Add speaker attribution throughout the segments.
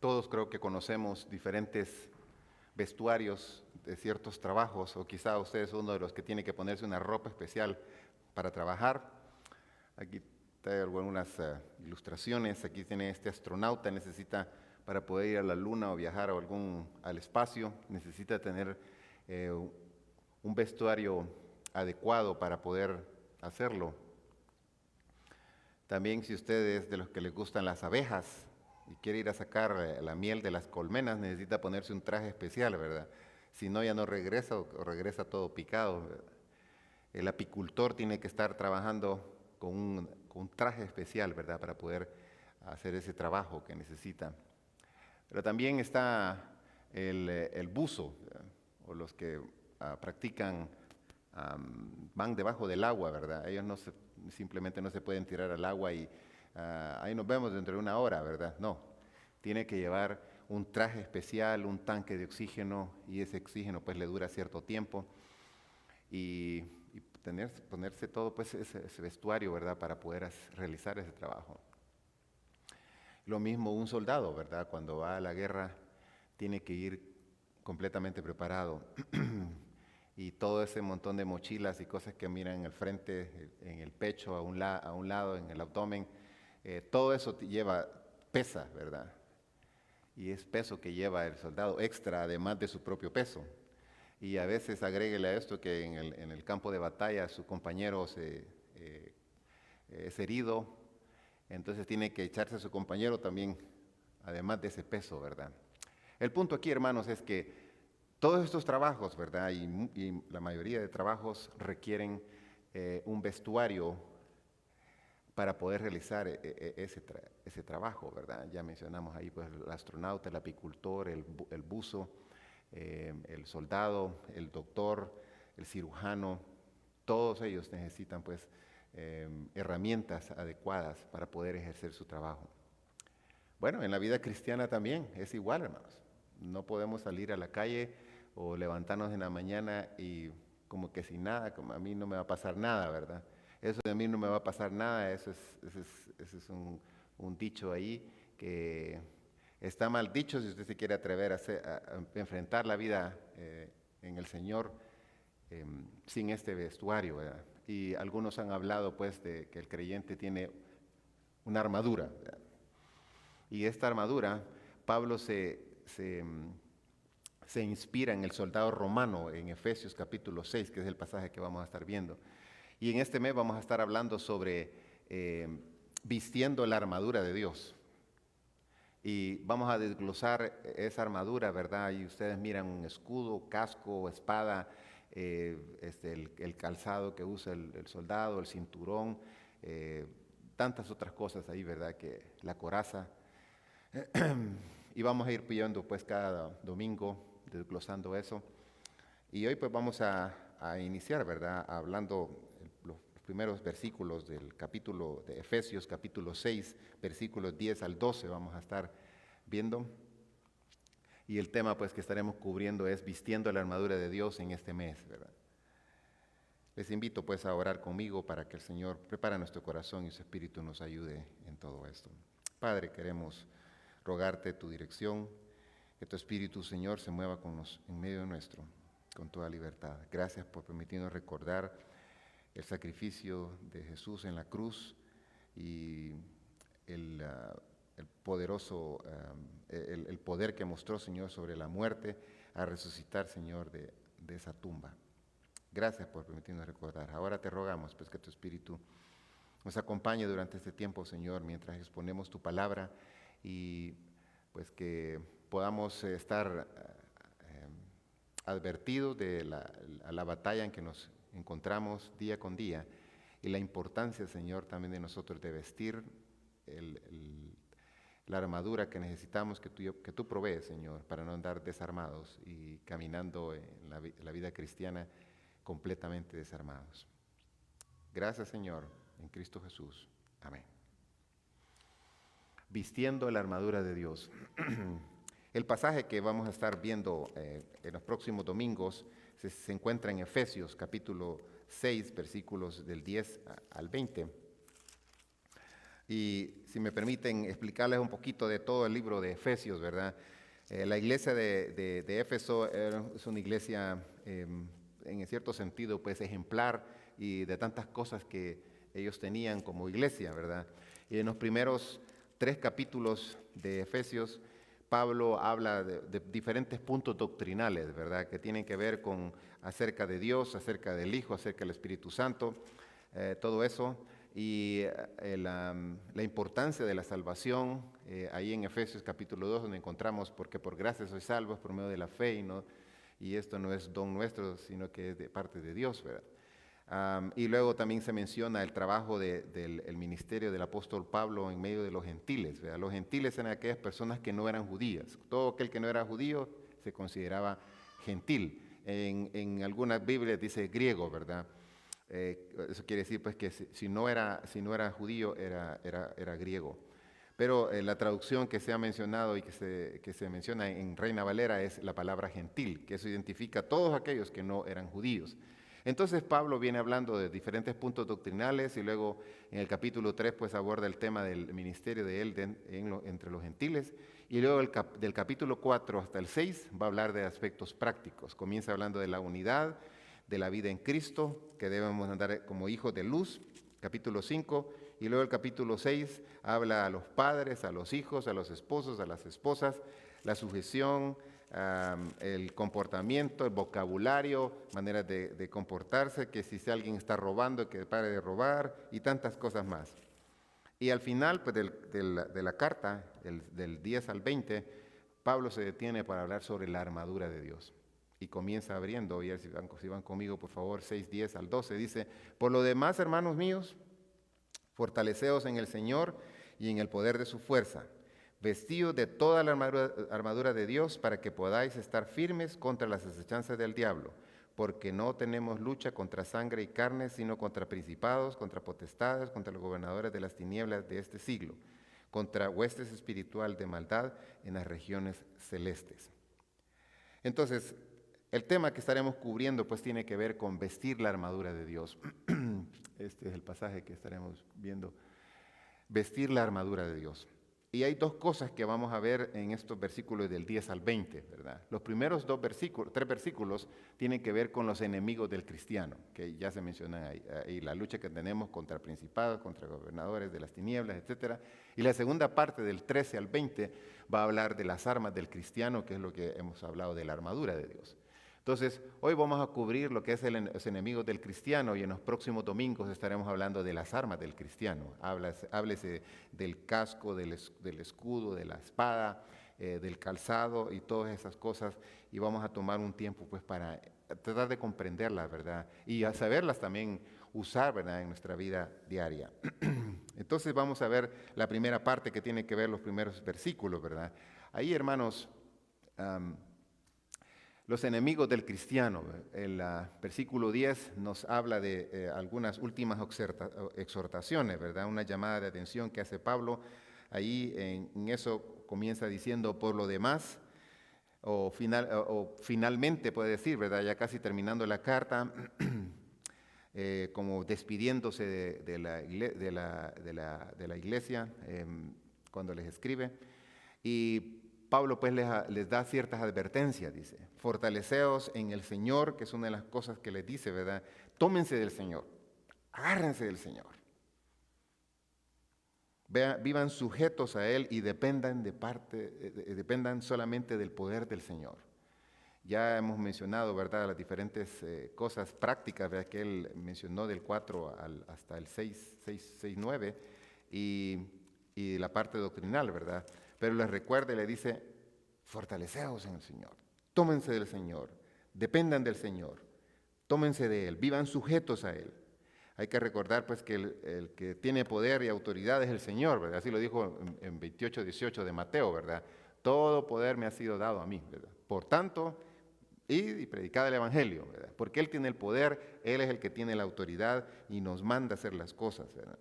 Speaker 1: Todos creo que conocemos diferentes vestuarios de ciertos trabajos, o quizá usted es uno de los que tiene que ponerse una ropa especial para trabajar. Aquí traigo algunas ilustraciones. Aquí tiene este astronauta, necesita para poder ir a la luna o viajar al espacio, necesita tener un vestuario adecuado para poder hacerlo. También si usted es de los que les gustan las abejas y quiere ir a sacar la miel de las colmenas, necesita ponerse un traje especial, ¿verdad? Si no, ya no regresa o regresa todo picado, ¿verdad? El apicultor tiene que estar trabajando con un traje especial, ¿verdad? Para poder hacer ese trabajo que necesita. Pero también está el buzo, ¿verdad? O los que practican, van debajo del agua, ¿verdad? Ellos simplemente no se pueden tirar al agua y ahí nos vemos dentro de una hora, ¿verdad? No, tiene que llevar un traje especial, un tanque de oxígeno, y ese oxígeno pues le dura cierto tiempo, y ponerse todo pues ese vestuario, ¿verdad? Para poder realizar ese trabajo. Lo mismo un soldado, ¿verdad? Cuando va a la guerra tiene que ir completamente preparado. Y todo ese montón de mochilas y cosas que miran en el frente, en el pecho, a un lado, en el abdomen, todo eso pesa, ¿verdad? Y es peso que lleva el soldado extra, además de su propio peso. Y a veces agréguele a esto que en el campo de batalla su compañero es herido, entonces tiene que echarse a su compañero también, además de ese peso, ¿verdad? El punto aquí, hermanos, es que todos estos trabajos, ¿verdad? Y la mayoría de trabajos requieren un vestuario para poder realizar ese trabajo, ¿verdad? Ya mencionamos ahí pues el astronauta, el apicultor, el buzo, el soldado, el doctor, el cirujano. Todos ellos necesitan pues herramientas adecuadas para poder ejercer su trabajo. Bueno, en la vida cristiana también es igual, hermanos. No podemos salir a la calle o levantarnos en la mañana y como que sin nada, como a mí no me va a pasar nada, ¿verdad? Eso de a mí no me va a pasar nada, ese es un dicho ahí que está mal dicho si usted se quiere atrever a enfrentar la vida en el Señor sin este vestuario, ¿verdad? Y algunos han hablado pues de que el creyente tiene una armadura, ¿verdad? Y esta armadura, Pablo se inspira en el soldado romano en Efesios capítulo 6, que es el pasaje que vamos a estar viendo. Y en este mes vamos a estar hablando sobre vistiendo la armadura de Dios. Y vamos a desglosar esa armadura, ¿verdad? Y ustedes miran un escudo, casco, espada, el calzado que usa el soldado, el cinturón, tantas otras cosas ahí, ¿verdad? Que la coraza. Y vamos a ir viendo pues cada domingo, desglosando eso. Y hoy pues vamos a iniciar, ¿verdad? Hablando los primeros versículos del capítulo de Efesios, capítulo 6, versículos 10 al 12 vamos a estar viendo. Y el tema pues que estaremos cubriendo es vistiendo la armadura de Dios en este mes, ¿verdad? Les invito pues a orar conmigo para que el Señor prepare nuestro corazón y su Espíritu nos ayude en todo esto. Padre, queremos rogarte tu dirección, que tu Espíritu, Señor, se mueva en medio nuestro, con toda libertad. Gracias por permitirnos recordar el sacrificio de Jesús en la cruz y el poderoso, el poder que mostró, Señor, sobre la muerte, a resucitar, Señor, de esa tumba. Gracias por permitirnos recordar. Ahora te rogamos, pues, que tu Espíritu nos acompañe durante este tiempo, Señor, mientras exponemos tu palabra, y pues que podamos estar advertidos de la batalla en que nos encontramos día con día, y la importancia, Señor, también de nosotros de vestir la armadura que necesitamos que tú provees, Señor, para no andar desarmados y caminando en la vida cristiana completamente desarmados. Gracias, Señor, en Cristo Jesús. Amén. Vistiendo la armadura de Dios. El pasaje que vamos a estar viendo en los próximos domingos se encuentra en Efesios capítulo 6, versículos del 10 al 20. Y si me permiten explicarles un poquito de todo el libro de Efesios, ¿verdad? La iglesia de Éfeso es una iglesia, en cierto sentido, pues ejemplar y de tantas cosas que ellos tenían como iglesia, ¿verdad? Y en los primeros 3 capítulos de Efesios, Pablo habla de diferentes puntos doctrinales, ¿verdad? Que tienen que ver con acerca de Dios, acerca del Hijo, acerca del Espíritu Santo, todo eso. Y la importancia de la salvación, ahí en Efesios capítulo 2, donde encontramos, porque por gracia sois salvos por medio de la fe, y esto no es don nuestro, sino que es de parte de Dios, ¿verdad? Y luego también se menciona el trabajo del ministerio del apóstol Pablo en medio de los gentiles, ¿verdad? Los gentiles eran aquellas personas que no eran judías. Todo aquel que no era judío se consideraba gentil. En algunas Biblias dice griego, ¿verdad? Eso quiere decir pues que si no era judío era griego. Pero la traducción que se ha mencionado y que se menciona en Reina Valera es la palabra gentil, que eso identifica a todos aquellos que no eran judíos. Entonces Pablo viene hablando de diferentes puntos doctrinales y luego en el capítulo 3 pues aborda el tema del ministerio de él entre los gentiles, y luego del capítulo 4 hasta el 6 va a hablar de aspectos prácticos. Comienza hablando de la unidad, de la vida en Cristo, que debemos andar como hijos de luz, capítulo 5, y luego el capítulo 6 habla a los padres, a los hijos, a los esposos, a las esposas, la sujeción, el comportamiento, el vocabulario, maneras de comportarse, que si alguien está robando, que pare de robar, y tantas cosas más. Y al final pues, de la carta, del 10 al 20, Pablo se detiene para hablar sobre la armadura de Dios. Y comienza abriendo, y si van conmigo, por favor, 6, 10 al 12, dice: por lo demás, hermanos míos, fortaleceos en el Señor y en el poder de su fuerza, vestidos de toda la armadura de Dios para que podáis estar firmes contra las acechanzas del diablo, porque no tenemos lucha contra sangre y carne, sino contra principados, contra potestades, contra los gobernadores de las tinieblas de este siglo, contra huestes espiritual de maldad en las regiones celestes. Entonces, el tema que estaremos cubriendo pues tiene que ver con vestir la armadura de Dios. Este es el pasaje que estaremos viendo. Vestir la armadura de Dios. Y hay 2 cosas que vamos a ver en estos versículos del 10 al 20, ¿verdad? Los primeros 3 versículos tienen que ver con los enemigos del cristiano, que ya se mencionan ahí, la lucha que tenemos contra principados, contra gobernadores de las tinieblas, etc. Y la segunda parte del 13 al 20 va a hablar de las armas del cristiano, que es lo que hemos hablado de la armadura de Dios. Entonces, hoy vamos a cubrir lo que es los enemigos del cristiano, y en los próximos domingos estaremos hablando de las armas del cristiano. Háblese del casco, del escudo, de la espada, del calzado y todas esas cosas, y vamos a tomar un tiempo pues para tratar de comprenderlas, ¿verdad? Y a saberlas también usar, ¿verdad?, en nuestra vida diaria. Entonces vamos a ver la primera parte que tiene que ver los primeros versículos, ¿verdad? Ahí, hermanos, los enemigos del cristiano. El versículo 10 nos habla de algunas últimas exhortaciones, ¿verdad? Una llamada de atención que hace Pablo. Ahí en eso comienza diciendo: por lo demás, o finalmente puede decir, ¿verdad? Ya casi terminando la carta, como despidiéndose de la iglesia cuando les escribe. Y Pablo pues les da ciertas advertencias, dice: fortaleceos en el Señor, que es una de las cosas que les dice, ¿verdad? Tómense del Señor, agárrense del Señor. Vivan sujetos a Él y dependan solamente del poder del Señor. Ya hemos mencionado, ¿verdad?, las diferentes cosas prácticas, ¿verdad?, que Él mencionó del 4 hasta el 6:9, y la parte doctrinal, ¿verdad? Pero les recuerda y le dice: fortaleceos en el Señor, tómense del Señor, dependan del Señor, tómense de Él, vivan sujetos a Él. Hay que recordar pues que el que tiene poder y autoridad es el Señor, ¿verdad? Así lo dijo en 28:18 de Mateo, ¿verdad? Todo poder me ha sido dado a mí, ¿verdad? Por tanto, id y predicad el Evangelio, ¿verdad? Porque Él tiene el poder, Él es el que tiene la autoridad y nos manda a hacer las cosas, ¿verdad?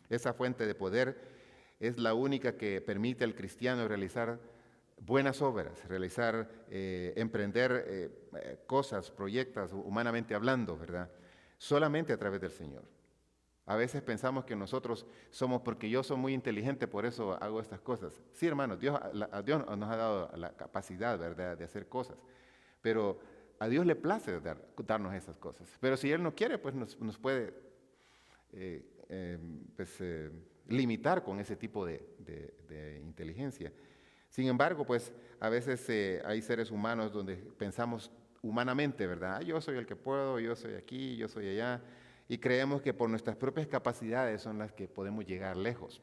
Speaker 1: Esa fuente de poder es la única que permite al cristiano realizar buenas obras, emprender cosas, proyectos, humanamente hablando, ¿verdad? Solamente a través del Señor. A veces pensamos que nosotros somos, porque yo soy muy inteligente, por eso hago estas cosas. Sí, hermanos, a Dios nos ha dado la capacidad, ¿verdad?, de hacer cosas. Pero a Dios le place darnos esas cosas. Pero si Él no quiere, pues nos puede limitar con ese tipo de inteligencia. Sin embargo, pues a veces hay seres humanos donde pensamos humanamente, ¿verdad? Yo soy el que puedo, yo soy aquí, yo soy allá. Y creemos que por nuestras propias capacidades son las que podemos llegar lejos.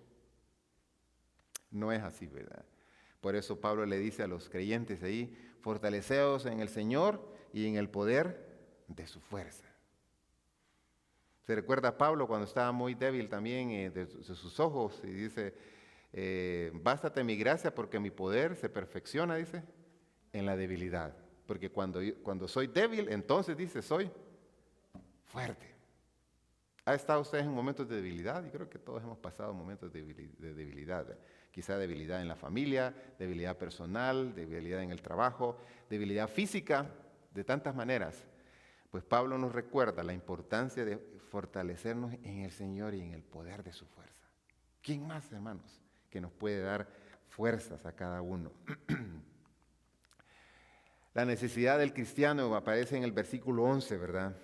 Speaker 1: No es así, ¿verdad? Por eso Pablo le dice a los creyentes ahí, fortaleceos en el Señor y en el poder de su fuerza. Se recuerda a Pablo cuando estaba muy débil también de sus ojos y dice, bástate mi gracia porque mi poder se perfecciona, dice, en la debilidad. Porque cuando soy débil, entonces dice, soy fuerte. ¿Ha estado usted en momentos de debilidad? Y creo que todos hemos pasado momentos de debilidad. Quizá debilidad en la familia, debilidad personal, debilidad en el trabajo, debilidad física, de tantas maneras. Pues Pablo nos recuerda la importancia de fortalecernos en el Señor y en el poder de su fuerza. ¿Quién más, hermanos, que nos puede dar fuerzas a cada uno? La necesidad del cristiano aparece en el versículo 11, ¿verdad?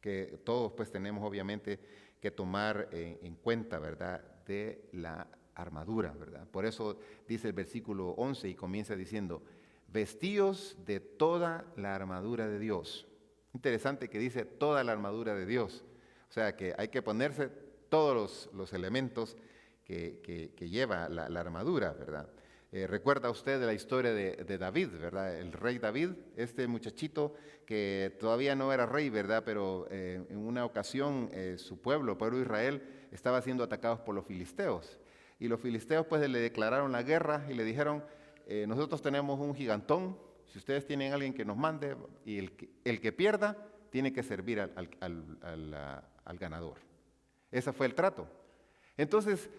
Speaker 1: Que todos pues tenemos obviamente que tomar en cuenta, ¿verdad?, de la armadura, ¿verdad? Por eso dice el versículo 11 y comienza diciendo, vestíos de toda la armadura de Dios. Interesante que dice toda la armadura de Dios. O sea que hay que ponerse todos los elementos que lleva la armadura, ¿verdad? Recuerda usted de la historia de David, ¿verdad? El rey David, este muchachito que todavía no era rey, ¿verdad? Pero en una ocasión su pueblo, el pueblo de Israel, estaba siendo atacados por los filisteos. Y los filisteos pues le declararon la guerra y le dijeron, nosotros tenemos un gigantón, si ustedes tienen a alguien que nos mande, y el que pierda tiene que servir al ganador. Ese fue el trato. Entonces,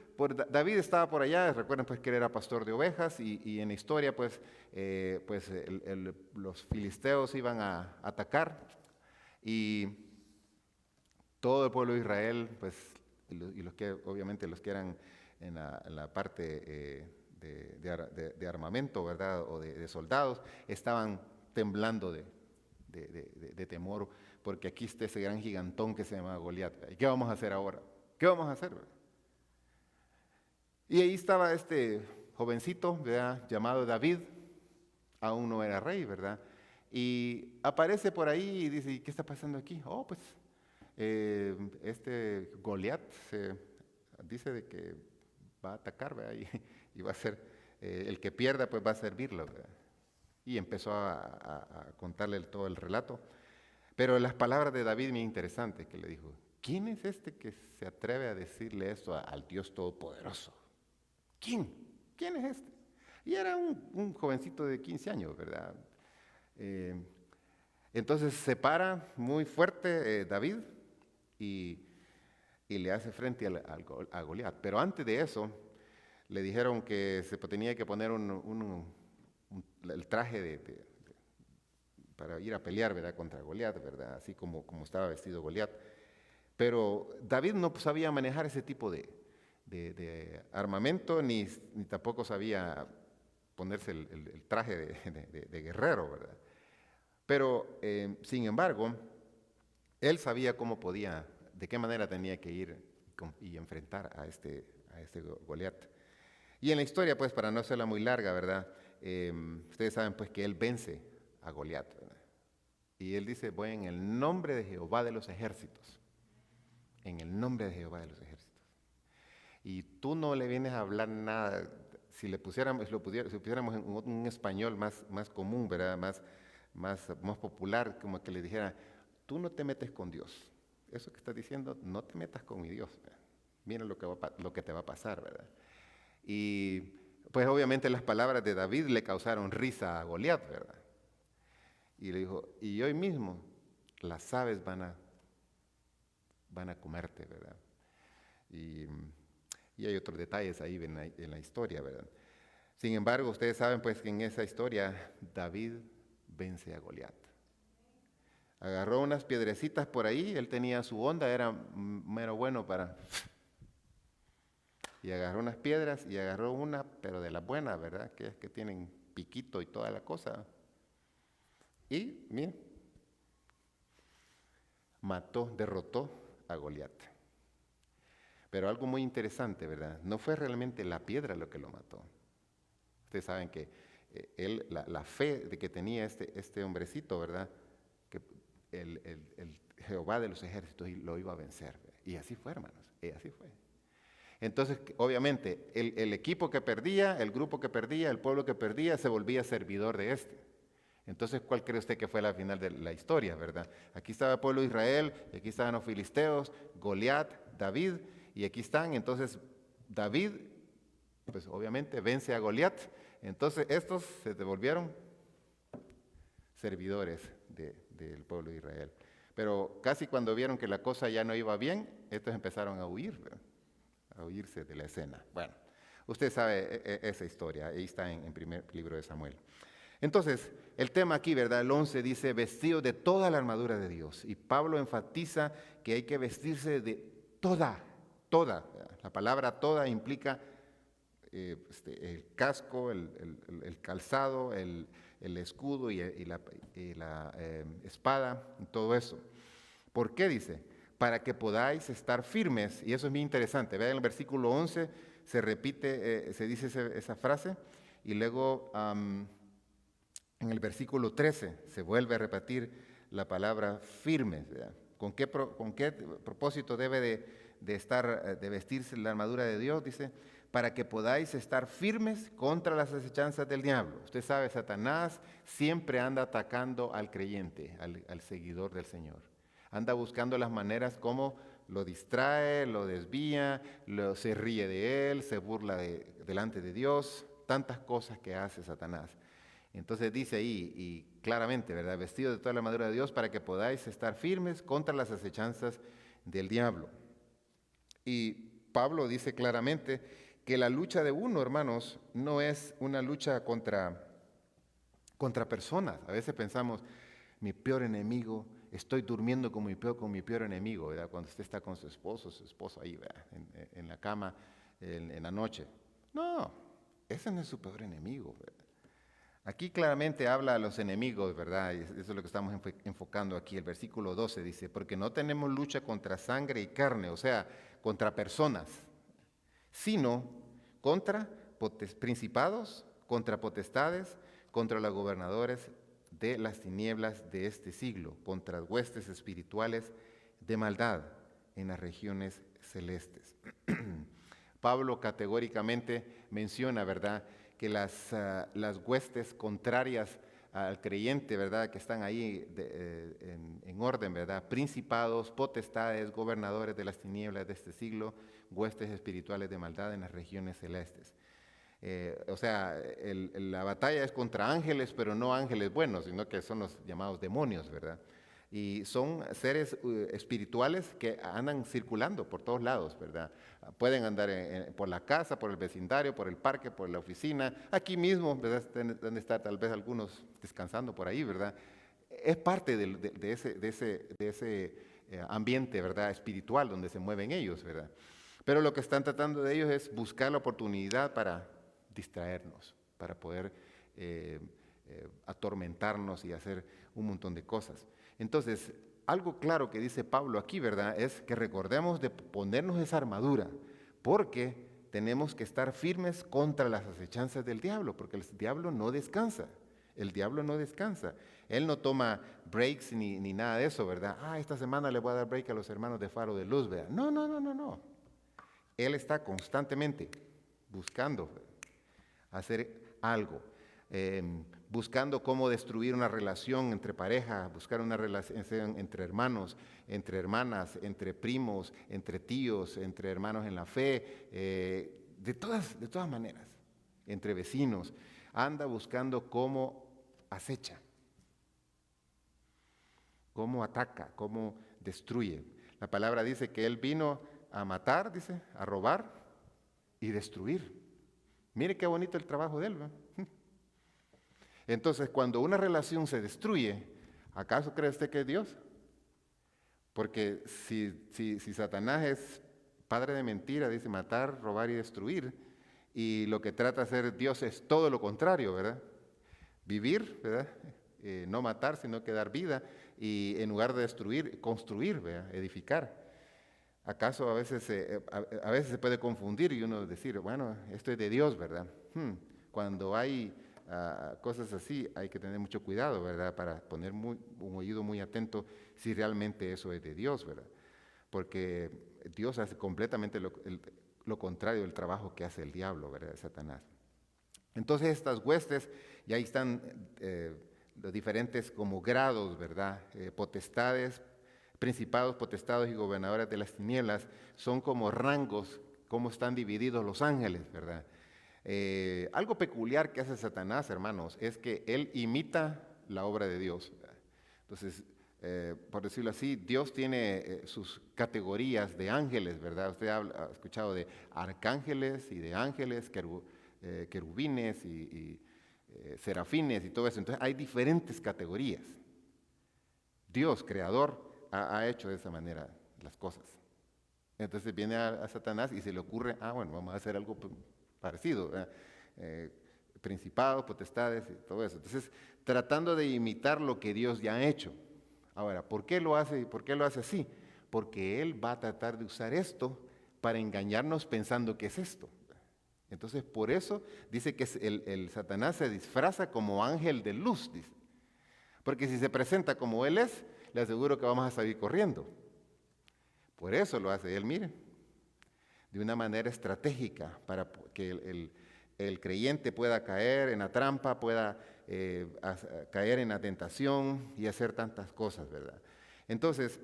Speaker 1: David estaba por allá, recuerden pues que él era pastor de ovejas y en la historia pues, los filisteos iban a atacar y todo el pueblo de Israel, pues, y los que obviamente los que eran en la parte de armamento, ¿verdad? O de soldados, estaban temblando de temor porque aquí está ese gran gigantón que se llama Goliat. ¿Y qué vamos a hacer ahora? ¿Qué vamos a hacer, verdad? Y ahí estaba este jovencito, ¿verdad?, llamado David, aún no era rey, ¿verdad? Y aparece por ahí y dice, ¿qué está pasando aquí? Oh, pues, este Goliat dice de que va a atacar, ¿verdad? Y va a ser, el que pierda, pues va a servirlo, ¿verdad? Y empezó a contarle todo el relato. Pero las palabras de David muy interesantes, que le dijo, ¿quién es este que se atreve a decirle esto al Dios Todopoderoso? ¿Quién? ¿Quién es este? Y era un jovencito de 15 años, ¿verdad? Entonces se para muy fuerte David y le hace frente a Goliat. Pero antes de eso, le dijeron que se tenía que poner el traje para ir a pelear, ¿verdad?, contra Goliat, ¿verdad? Así como estaba vestido Goliat. Pero David no sabía manejar ese tipo de armamento, ni tampoco sabía ponerse el traje de guerrero, ¿verdad? Pero, sin embargo, él sabía de qué manera tenía que ir y enfrentar a este Goliat. Y en la historia, pues, para no hacerla muy larga, ¿verdad? Ustedes saben, pues, que él vence a Goliat, ¿verdad? Y él dice, voy en el nombre de Jehová de los ejércitos. En el nombre de Jehová de los ejércitos. Y tú no le vienes a hablar nada, si pusiéramos en un español más común, ¿verdad?, más popular, como que le dijera, tú no te metes con Dios. Eso que estás diciendo, no te metas con mi Dios. ¿Verdad? Mira lo que te va a pasar, ¿verdad? Y pues obviamente las palabras de David le causaron risa a Goliat, ¿verdad? Y le dijo, y hoy mismo las aves van a comerte, ¿verdad? Y hay otros detalles ahí en la historia, ¿verdad? Sin embargo, ustedes saben pues que en esa historia David vence a Goliat. Agarró unas piedrecitas por ahí, él tenía su onda, era mero bueno para... Y agarró unas piedras y agarró una, pero de las buenas, ¿verdad? Que es que tienen piquito y toda la cosa. Y, miren, derrotó a Goliat. Pero algo muy interesante, ¿verdad? No fue realmente la piedra lo que lo mató. Ustedes saben que la fe de que tenía este hombrecito, ¿verdad? Que el Jehová de los ejércitos lo iba a vencer. Y así fue, hermanos, y así fue. Entonces, obviamente, el equipo que perdía, el grupo que perdía, el pueblo que perdía, se volvía servidor de este. Entonces, ¿cuál cree usted que fue la final de la historia, verdad? Aquí estaba el pueblo de Israel, y aquí estaban los filisteos, Goliat, David, y aquí están. Entonces, David, pues obviamente, vence a Goliat. Entonces, estos se devolvieron servidores del pueblo de Israel. Pero casi cuando vieron que la cosa ya no iba bien, estos empezaron a huir, ¿verdad? A huirse de la escena. Bueno, usted sabe esa historia, ahí está en primer libro de Samuel. Entonces, el tema aquí, ¿verdad? El 11 dice, vestido de toda la armadura de Dios. Y Pablo enfatiza que hay que vestirse de toda. La palabra toda implica el casco, el calzado, el escudo y la espada, y todo eso. ¿Por qué dice? Para que podáis estar firmes, y eso es muy interesante. Vean el versículo 11, se repite, se dice esa frase, y luego en el versículo 13 se vuelve a repetir la palabra firmes. ¿Verdad? ¿Con qué propósito debe de vestirse la armadura de Dios? Dice, para que podáis estar firmes contra las acechanzas del diablo. Usted sabe, Satanás siempre anda atacando al creyente, al seguidor del Señor. Anda buscando las maneras como lo distrae, lo desvía, se ríe de él, se burla delante de Dios, tantas cosas que hace Satanás. Entonces dice ahí, y claramente, ¿verdad? Vestido de toda la armadura de Dios para que podáis estar firmes contra las acechanzas del diablo. Y Pablo dice claramente que la lucha de uno, hermanos, no es una lucha contra personas. A veces pensamos, mi peor enemigo, estoy durmiendo con mi peor enemigo, ¿verdad? Cuando usted está con su esposo ahí, ¿verdad? En la cama, en la noche. No, ese no es su peor enemigo, ¿verdad? Aquí claramente habla a los enemigos, ¿verdad? Y eso es lo que estamos enfocando aquí. El versículo 12 dice, porque no tenemos lucha contra sangre y carne, o sea, contra personas, sino contra principados, contra potestades, contra los gobernadores de las tinieblas de este siglo, contra huestes espirituales de maldad en las regiones celestes. Pablo categóricamente menciona, ¿verdad?, que las huestes contrarias al creyente, ¿verdad?, que están ahí en orden, ¿verdad?, principados, potestades, gobernadores de las tinieblas de este siglo, huestes espirituales de maldad en las regiones celestes. O sea, la batalla es contra ángeles, pero no ángeles buenos, sino que son los llamados demonios, ¿verdad? Y son seres espirituales que andan circulando por todos lados, ¿verdad? Pueden andar por la casa, por el vecindario, por el parque, por la oficina, aquí mismo, ¿verdad? Deben estar tal vez algunos descansando por ahí, ¿verdad? Es parte de ese ambiente, ¿verdad?, espiritual donde se mueven ellos, ¿verdad? Pero lo que están tratando de ellos es buscar la oportunidad para distraernos, para poder atormentarnos y hacer un montón de cosas. Entonces, algo claro que dice Pablo aquí, ¿verdad?, es que recordemos de ponernos esa armadura, porque tenemos que estar firmes contra las acechanzas del diablo, porque el diablo no descansa. El diablo no descansa. Él no toma breaks ni nada de eso, ¿verdad? Esta semana le voy a dar break a los hermanos de Faro de Luz, ¿verdad? No. Él está constantemente buscando hacer algo, buscando cómo destruir una relación entre pareja, buscar una relación entre hermanos, entre hermanas, entre primos, entre tíos, entre hermanos en la fe, de todas maneras, entre vecinos. Anda buscando cómo acecha, cómo ataca, cómo destruye. La palabra dice que él vino a matar, dice, a robar y destruir. Mire qué bonito el trabajo de él, ¿no? Entonces, cuando una relación se destruye, ¿Acaso cree usted que es Dios? Porque si Satanás es padre de mentira, dice matar, robar y destruir, y lo que trata de hacer Dios es todo lo contrario, ¿verdad? Vivir, ¿verdad? No matar, sino que dar vida, y en lugar de destruir, construir, ¿verdad? Edificar. ¿Acaso a veces se puede confundir y uno decir, bueno, esto es de Dios, ¿verdad? Cuando hay cosas así, hay que tener mucho cuidado, ¿verdad? Para poner un oído muy atento si realmente eso es de Dios, ¿verdad? Porque Dios hace completamente lo contrario del trabajo que hace el diablo, ¿verdad? Satanás. Entonces estas huestes, y ahí están los diferentes como grados, ¿verdad? Potestades, principados, potestados y gobernadores de las tinieblas, son como rangos, cómo están divididos los ángeles, ¿verdad? Algo peculiar que hace Satanás, hermanos, es que él imita la obra de Dios, ¿verdad? Entonces, por decirlo así, Dios tiene sus categorías de ángeles, ¿verdad? Usted ha escuchado de arcángeles y de ángeles, querubines y serafines y todo eso. Entonces, hay diferentes categorías. Dios, creador, ha hecho de esa manera las cosas. Entonces viene a Satanás y se le ocurre, bueno, vamos a hacer algo parecido, principados, potestades y todo eso. Entonces, tratando de imitar lo que Dios ya ha hecho. Ahora, ¿por qué lo hace así? Porque Él va a tratar de usar esto para engañarnos pensando que es esto. Entonces, por eso dice que el Satanás se disfraza como ángel de luz, dice. Porque si se presenta como Él es, le aseguro que vamos a salir corriendo. Por eso lo hace Él, mire, de una manera estratégica, para que el creyente pueda caer en la trampa, pueda caer en la tentación y hacer tantas cosas, ¿verdad? Entonces,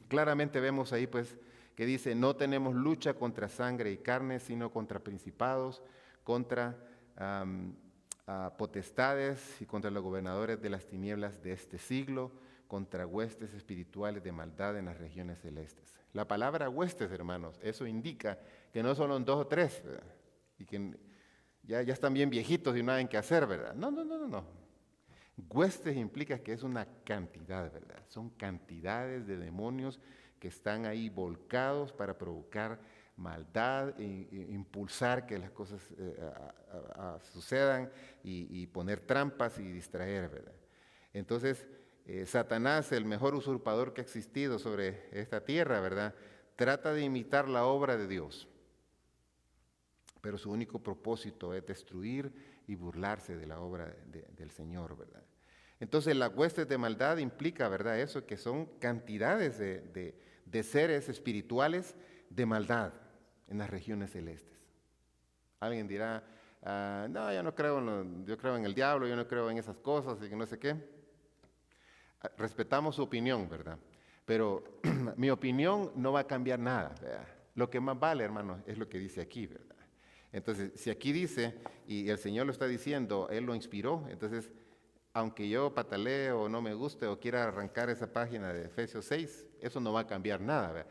Speaker 1: claramente vemos ahí pues que dice, no tenemos lucha contra sangre y carne, sino contra principados, contra potestades y contra los gobernadores de las tinieblas de este siglo, contra huestes espirituales de maldad en las regiones celestes. La palabra huestes, hermanos, eso indica que no son 2 o 3, ¿verdad? Y que ya están bien viejitos y no hay que hacer, ¿verdad? No. Huestes implica que es una cantidad, ¿verdad? Son cantidades de demonios que están ahí volcados para provocar maldad, impulsar que las cosas sucedan y poner trampas y distraer, ¿verdad? Entonces, Satanás, el mejor usurpador que ha existido sobre esta tierra, ¿verdad? Trata de imitar la obra de Dios, pero su único propósito es destruir y burlarse de la obra del Señor, ¿verdad? Entonces, las huestes de maldad implica, ¿verdad? Eso, que son cantidades de seres espirituales de maldad en las regiones celestes. Alguien dirá, no, yo no creo, yo creo en el diablo, yo no creo en esas cosas y que no sé qué. Respetamos su opinión, ¿verdad? Pero mi opinión no va a cambiar nada, ¿verdad? Lo que más vale, hermano, es lo que dice aquí, ¿verdad? Entonces, si aquí dice, y el Señor lo está diciendo, Él lo inspiró, entonces, aunque yo patalee o no me guste o quiera arrancar esa página de Efesios 6, eso no va a cambiar nada, ¿verdad?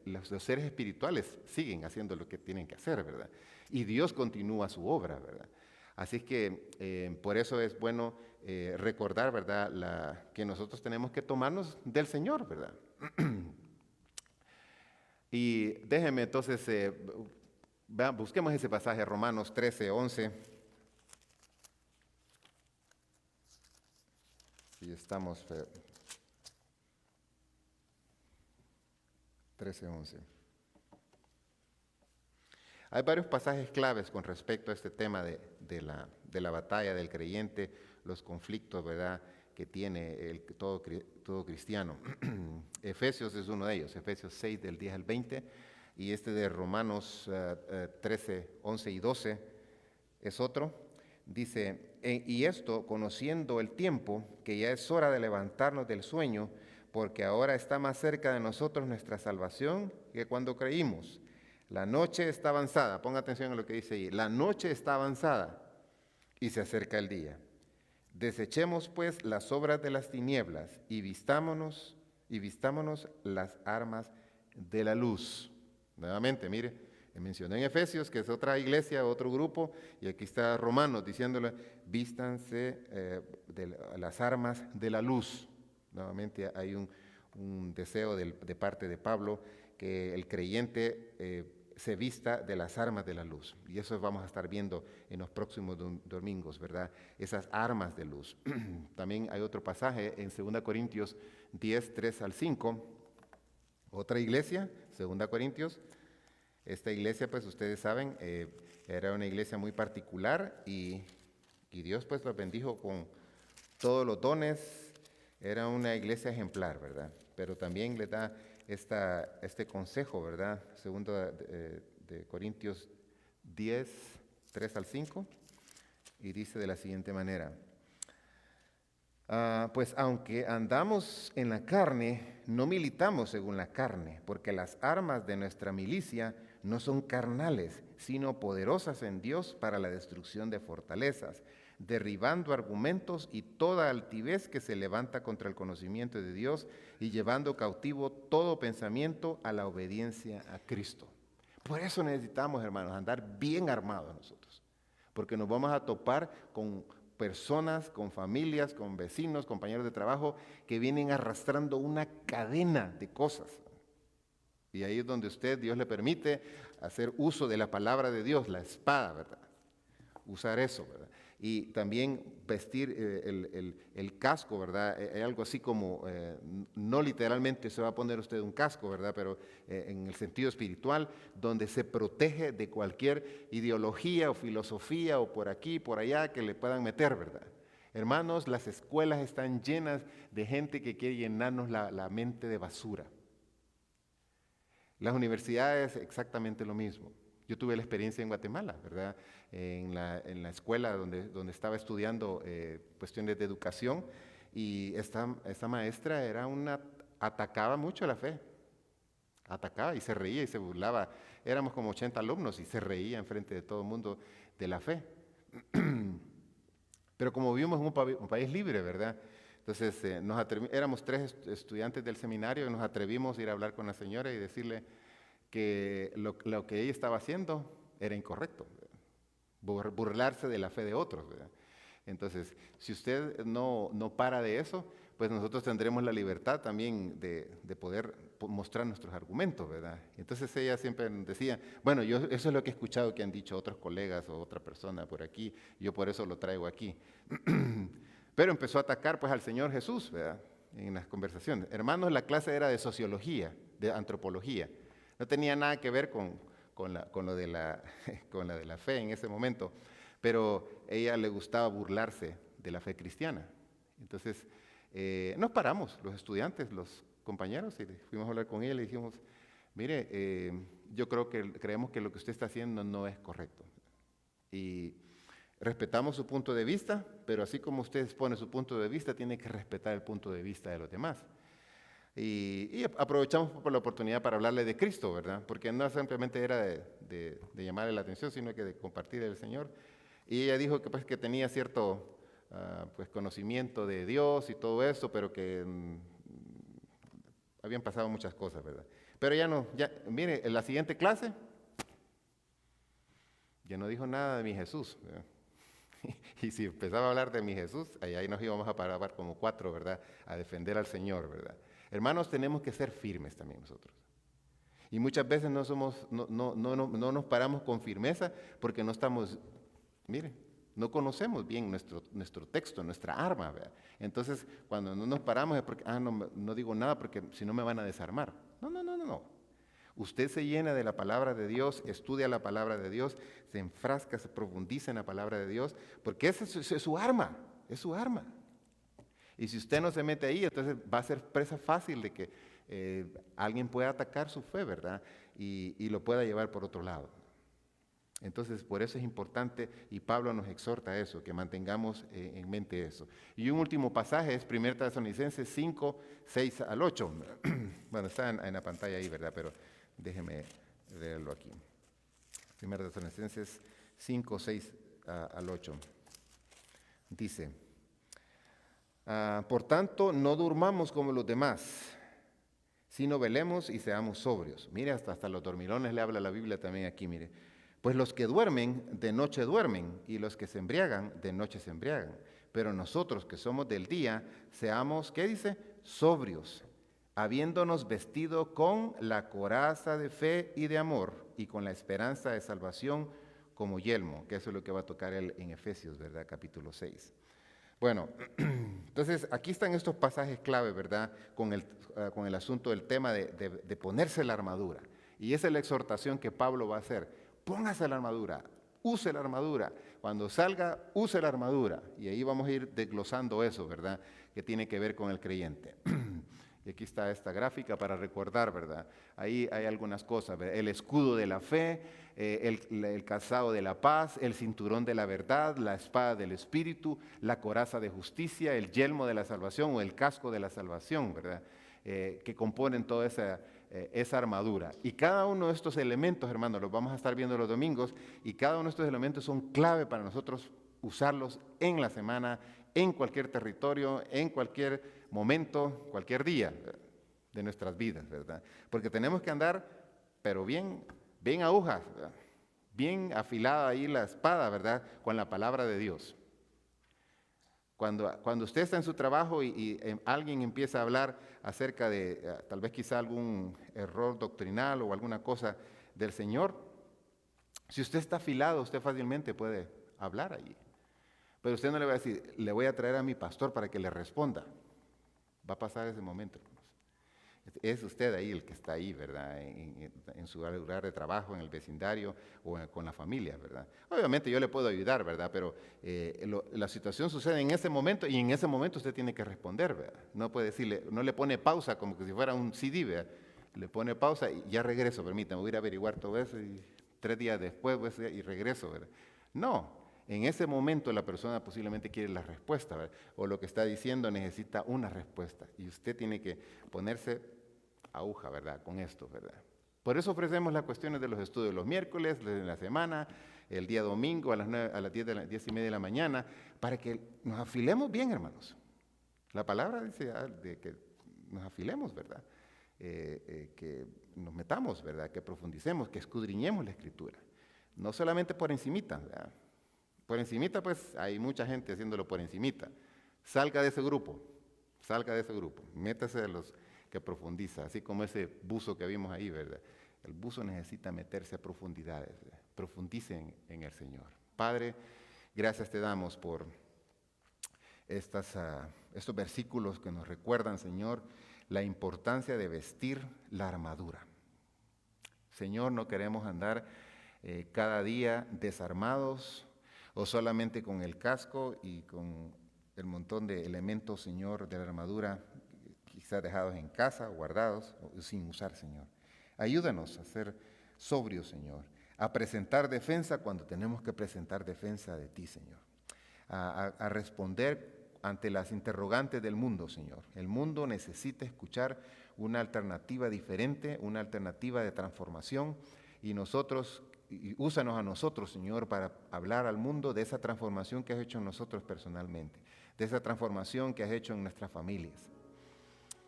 Speaker 1: Los seres espirituales siguen haciendo lo que tienen que hacer, ¿verdad? Y Dios continúa su obra, ¿verdad? Así que por eso es bueno recordar, ¿verdad?, que nosotros tenemos que tomarnos del Señor, ¿verdad? Y déjenme entonces, busquemos ese pasaje, Romanos 13, 11. Y estamos 13, 11. Hay varios pasajes claves con respecto a este tema de la batalla del creyente, los conflictos, ¿verdad?, que tiene todo cristiano. Efesios es uno de ellos, Efesios 6 del 10 al 20, y este de Romanos 13, 11 y 12 es otro. Dice, y esto conociendo el tiempo, que ya es hora de levantarnos del sueño, porque ahora está más cerca de nosotros nuestra salvación que cuando creímos. La noche está avanzada, ponga atención a lo que dice ahí, la noche está avanzada y se acerca el día. Desechemos pues las obras de las tinieblas y vistámonos las armas de la luz. Nuevamente, mire, mencionó en Efesios, que es otra iglesia, otro grupo, y aquí está Romanos diciéndole, vístanse de las armas de la luz. Nuevamente hay un deseo de parte de Pablo que el creyente se vista de las armas de la luz. Y eso vamos a estar viendo en los próximos domingos, ¿verdad? Esas armas de luz. También hay otro pasaje en 2 Corintios 10, 3 al 5. Otra iglesia, 2 Corintios. Esta iglesia, pues ustedes saben, era una iglesia muy particular y Dios pues los bendijo con todos los dones. Era una iglesia ejemplar, ¿verdad? Pero también le da este consejo, ¿verdad? Segundo de Corintios 10, 3 al 5, y dice de la siguiente manera, pues aunque andamos en la carne, no militamos según la carne, porque las armas de nuestra milicia no son carnales, sino poderosas en Dios para la destrucción de fortalezas, derribando argumentos y toda altivez que se levanta contra el conocimiento de Dios y llevando cautivo todo pensamiento a la obediencia a Cristo. Por eso necesitamos, hermanos, andar bien armados nosotros, porque nos vamos a topar con personas, con familias, con vecinos, compañeros de trabajo que vienen arrastrando una cadena de cosas. Y ahí es donde Dios le permite hacer uso de la palabra de Dios, la espada, ¿verdad? Usar eso, ¿verdad? Y también vestir el casco, ¿verdad? Hay algo así como, no literalmente se va a poner usted un casco, ¿verdad? Pero en el sentido espiritual, donde se protege de cualquier ideología o filosofía o por aquí, por allá que le puedan meter, ¿verdad? Hermanos, las escuelas están llenas de gente que quiere llenarnos la mente de basura. Las universidades exactamente lo mismo. Yo tuve la experiencia en Guatemala, ¿verdad? En la escuela donde estaba estudiando cuestiones de educación, y esta maestra atacaba mucho la fe. Atacaba y se reía y se burlaba. Éramos como 80 alumnos y se reía enfrente de todo el mundo de la fe. Pero como vivimos en un país libre, ¿verdad? Entonces éramos 3 estudiantes del seminario y nos atrevimos a ir a hablar con la señora y decirle que lo que ella estaba haciendo era incorrecto, burlarse de la fe de otros, ¿verdad? Entonces, si usted no para de eso, pues nosotros tendremos la libertad también de poder mostrar nuestros argumentos, ¿verdad? Entonces ella siempre decía, bueno, eso es lo que he escuchado que han dicho otros colegas o otra persona por aquí, yo por eso lo traigo aquí. Pero empezó a atacar pues al Señor Jesús, ¿verdad? En las conversaciones. Hermanos, la clase era de sociología, de antropología. No tenía nada que ver con lo de la fe en ese momento, pero a ella le gustaba burlarse de la fe cristiana. Entonces, nos paramos, los estudiantes, los compañeros, y fuimos a hablar con ella y le dijimos, mire, creemos que lo que usted está haciendo no es correcto. Y respetamos su punto de vista, pero así como usted expone su punto de vista, tiene que respetar el punto de vista de los demás. Y aprovechamos por la oportunidad para hablarle de Cristo, ¿verdad? Porque no simplemente era de llamarle la atención, sino que de compartir el Señor. Y ella dijo que, pues, que tenía cierto pues, conocimiento de Dios y todo eso, pero que habían pasado muchas cosas, ¿verdad? Pero mire, en la siguiente clase ya no dijo nada de mi Jesús, ¿verdad? Y si empezaba a hablar de mi Jesús, ahí nos íbamos a parar como 4, ¿verdad? A defender al Señor, ¿verdad? Hermanos, tenemos que ser firmes también nosotros. Y muchas veces no nos paramos con firmeza porque no estamos, mire, no conocemos bien nuestro texto, nuestra arma, ¿verdad? Entonces, cuando no nos paramos es porque, no digo nada porque si no me van a desarmar. No. Usted se llena de la palabra de Dios, estudia la palabra de Dios, se enfrasca, se profundiza en la palabra de Dios, porque esa es su arma, es su arma. Y si usted no se mete ahí, entonces va a ser presa fácil de que alguien pueda atacar su fe, ¿verdad? Y lo pueda llevar por otro lado. Entonces, por eso es importante, y Pablo nos exhorta a eso, que mantengamos en mente eso. Y un último pasaje es 1 Tesalonicenses 5, 6 al 8. Bueno, está en la pantalla ahí, ¿verdad? Pero déjeme leerlo aquí. 1 Tesalonicenses 5, 6 al 8. Dice, por tanto, no durmamos como los demás, sino velemos y seamos sobrios. Mire, hasta los dormilones le habla la Biblia también aquí, mire. Pues los que duermen, de noche duermen, y los que se embriagan, de noche se embriagan. Pero nosotros que somos del día, seamos, ¿qué dice? Sobrios, habiéndonos vestido con la coraza de fe y de amor, y con la esperanza de salvación como yelmo, que eso es lo que va a tocar él en Efesios, ¿verdad? Capítulo 6. Bueno, entonces aquí están estos pasajes clave, ¿verdad? Con el asunto del tema de ponerse la armadura. Y esa es la exhortación que Pablo va a hacer. Póngase la armadura, use la armadura. Cuando salga, use la armadura. Y ahí vamos a ir desglosando eso, ¿verdad? Que tiene que ver con el creyente. Y aquí está esta gráfica para recordar, ¿verdad? Ahí hay algunas cosas, ¿verdad? El escudo de la fe, el calzado de la paz, el cinturón de la verdad, la espada del Espíritu, la coraza de justicia, el yelmo de la salvación o el casco de la salvación, ¿verdad? Que componen toda esa armadura. Y cada uno de estos elementos, hermanos, los vamos a estar viendo los domingos, y cada uno de estos elementos son clave para nosotros usarlos en la semana, en cualquier territorio, en cualquier momento, cualquier día de nuestras vidas, ¿verdad? Porque tenemos que andar, pero bien agujas, ¿verdad? Bien afilada ahí la espada, ¿verdad? Con la palabra de Dios. Cuando usted está en su trabajo y alguien empieza a hablar acerca de tal vez quizá algún error doctrinal o alguna cosa del Señor, si usted está afilado, usted fácilmente puede hablar allí. Pero usted no le va a decir, le voy a traer a mi pastor para que le responda. Va a pasar ese momento, hermanos. Es usted ahí el que está ahí, ¿verdad? En su lugar de trabajo, en el vecindario o con la familia, ¿verdad? Obviamente yo le puedo ayudar, ¿verdad? Pero la situación sucede en ese momento y en ese momento usted tiene que responder, ¿verdad? No puede decirle, no le pone pausa como que si fuera un CD, ¿verdad? Le pone pausa y ya regreso, permítame, voy a ir a averiguar todo eso y 3 días después pues, y regreso, ¿verdad? No. En ese momento la persona posiblemente quiere la respuesta, ¿verdad? O lo que está diciendo necesita una respuesta y usted tiene que ponerse aguja, ¿verdad? Con esto, ¿verdad? Por eso ofrecemos las cuestiones de los estudios los miércoles, de la semana, el día domingo a las 10:30 de la mañana, para que nos afilemos bien, hermanos. La palabra dice de que nos afilemos, ¿verdad? Que nos metamos, ¿verdad? Que profundicemos, que escudriñemos la Escritura. No solamente por encimita, ¿verdad? Por encimita, pues, hay mucha gente haciéndolo por encimita. Salga de ese grupo, métase a los que profundiza, así como ese buzo que vimos ahí, ¿verdad? El buzo necesita meterse a profundidades, ¿verdad? Profundice en el Señor. Padre, gracias te damos por estos versículos que nos recuerdan, Señor, la importancia de vestir la armadura. Señor, no queremos andar cada día desarmados, o solamente con el casco y con el montón de elementos, Señor, de la armadura, quizás dejados en casa, guardados, o sin usar, Señor. Ayúdanos a ser sobrios, Señor, a presentar defensa cuando tenemos que presentar defensa de ti, Señor, a responder ante las interrogantes del mundo, Señor. El mundo necesita escuchar una alternativa diferente, una alternativa de transformación, y úsanos a nosotros, Señor, para hablar al mundo de esa transformación que has hecho en nosotros personalmente, de esa transformación que has hecho en nuestras familias.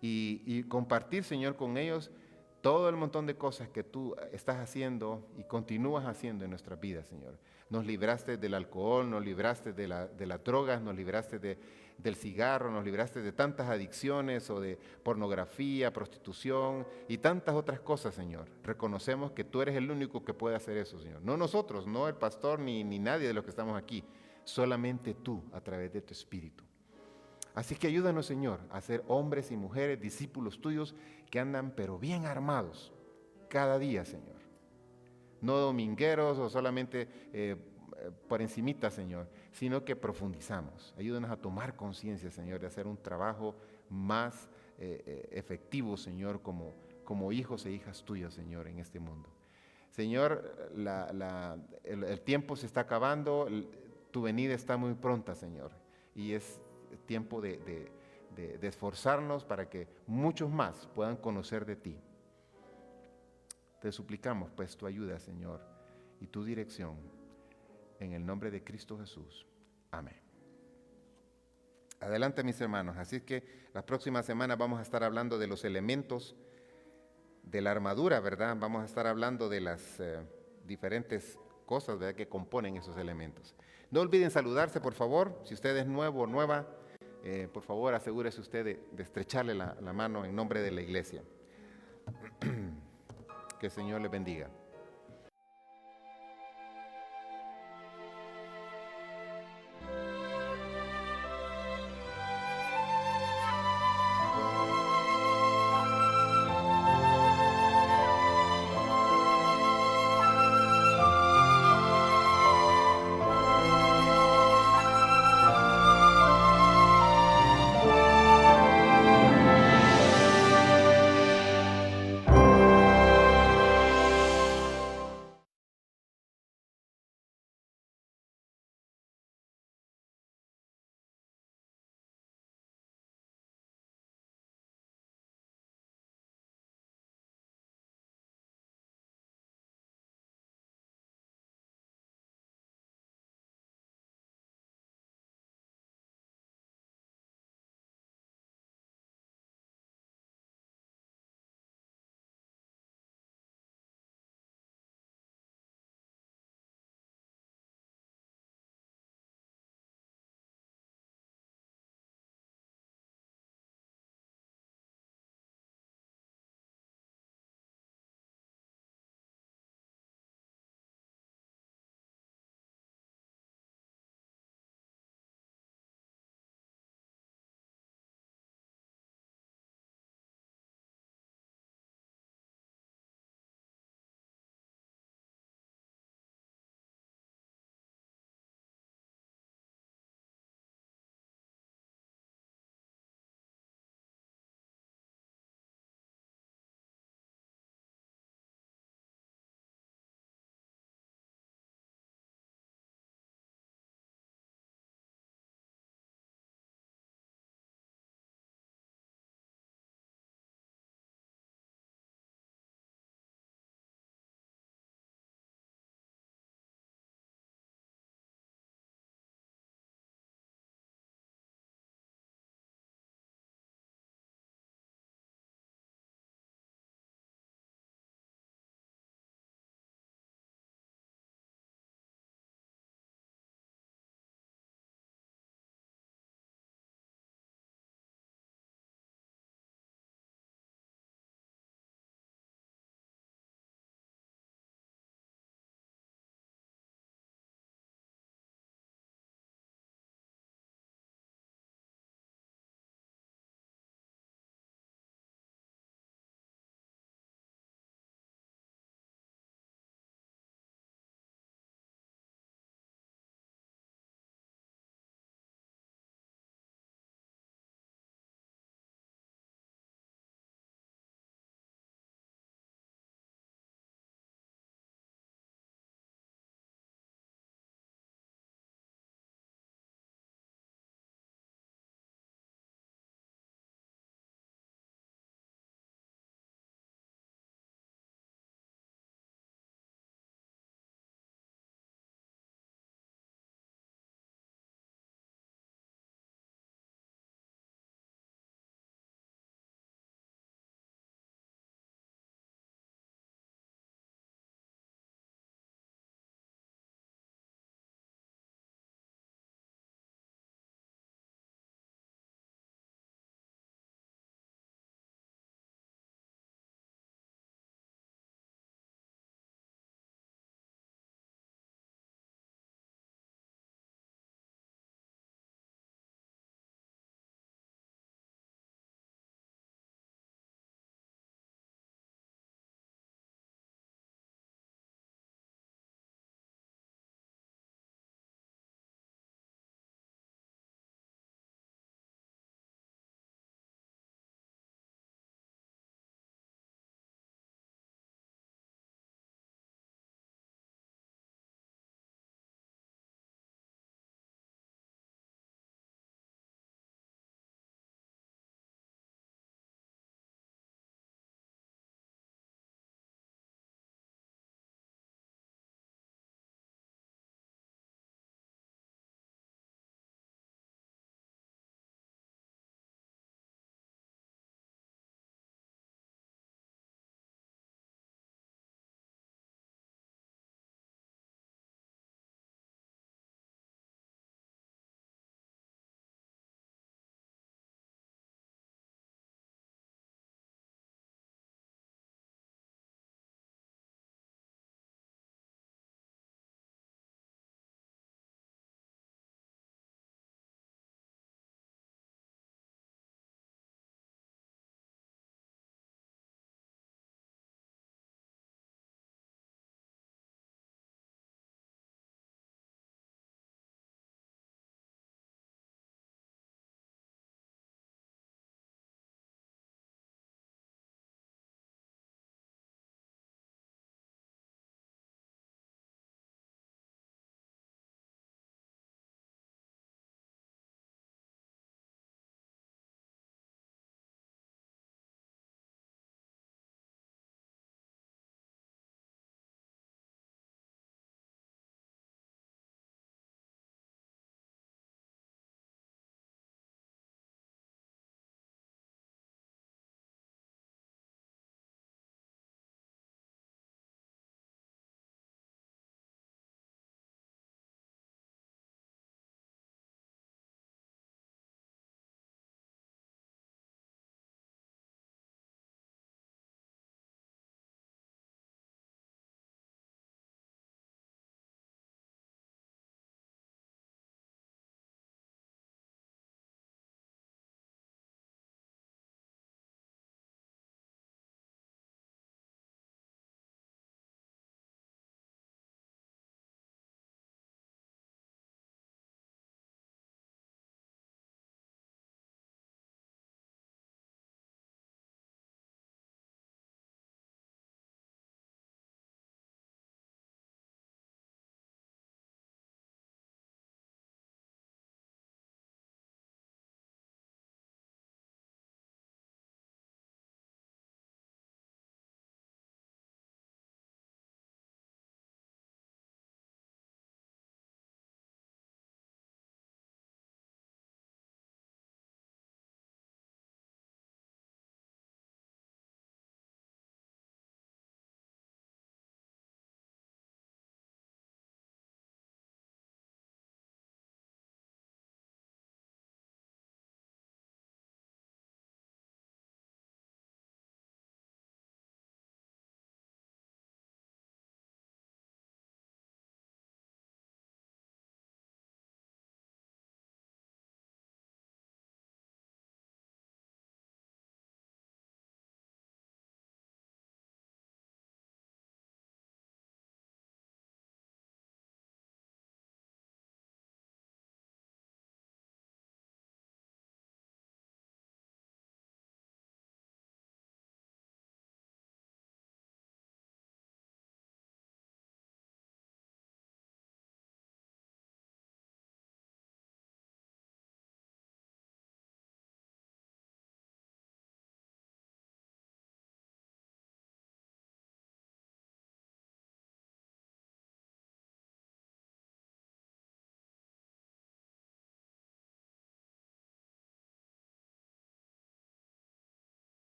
Speaker 1: Y compartir, Señor, con ellos todo el montón de cosas que tú estás haciendo y continúas haciendo en nuestras vidas, Señor. Nos libraste del alcohol, nos libraste de las drogas, nos libraste del cigarro, nos libraste de tantas adicciones o de pornografía, prostitución y tantas otras cosas, Señor. Reconocemos que tú eres el único que puede hacer eso, Señor. No nosotros, no el pastor ni nadie de los que estamos aquí, solamente tú a través de tu Espíritu. Así que ayúdanos, Señor, a ser hombres y mujeres, discípulos tuyos, que andan pero bien armados cada día, Señor. No domingueros o solamente por encimita, Señor, sino que profundizamos. Ayúdanos a tomar conciencia, Señor, de hacer un trabajo más efectivo, Señor, como hijos e hijas tuyas, Señor, en este mundo. Señor, el tiempo se está acabando, tu venida está muy pronta, Señor, y es tiempo de esforzarnos para que muchos más puedan conocer de ti. Te suplicamos pues tu ayuda, Señor, y tu dirección en el nombre de Cristo Jesús. Amén. Adelante, mis hermanos. Así que las próximas semanas vamos a estar hablando de los elementos de la armadura, ¿verdad? Vamos a estar hablando de las diferentes cosas, ¿verdad?, que componen esos elementos. No olviden saludarse, por favor. Si usted es nuevo o nueva, por favor, asegúrese usted de estrecharle la mano en nombre de la iglesia. Que el Señor le bendiga.